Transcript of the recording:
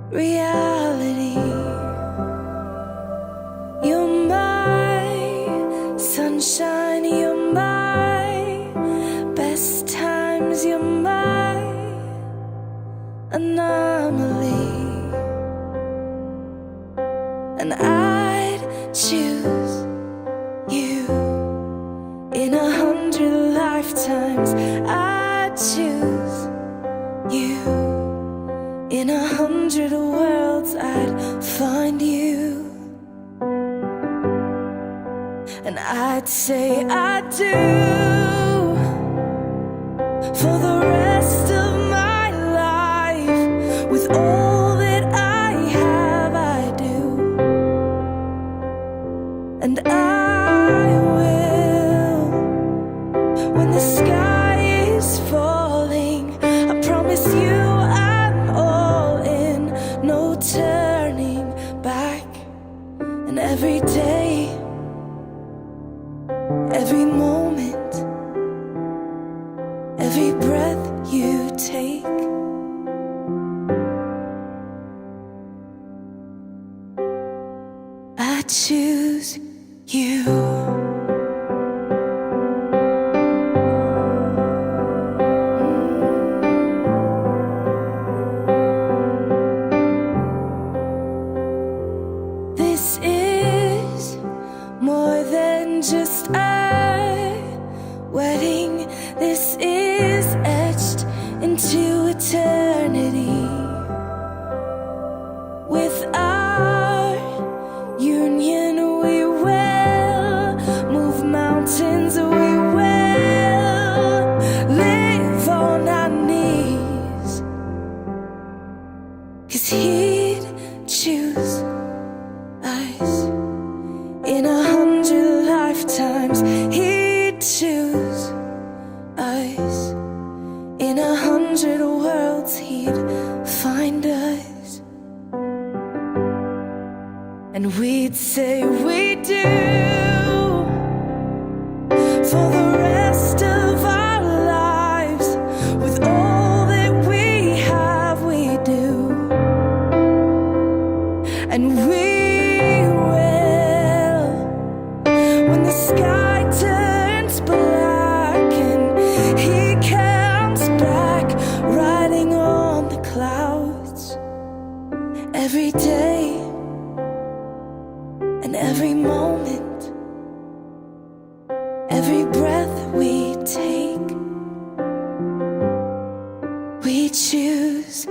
reality. You're my sunshine, you're my best times, you're my anomaly. And I'd choose you in 100 lifetimes. I'd choose you in 100 worlds. I'd find you, and I'd say I do for the rest of my life. With all that I have, I do. And I will, when the sky is falling, I promise you I'm all in, no turning back. And every day, every moment, every breath you take, I choose you. This is more than just a wedding. This is etched into eternity. With our union, we will move mountains. We will live on our knees. 'Cause he'd choose us in 100 lifetimes. He'd choose us in 100 worlds. He'd find us, and we'd say we do for the rest of our lives. With all that we have, we do. And we will, when the sky turns black and he comes back riding on the clouds. Every day and every moment, every breath we take, we choose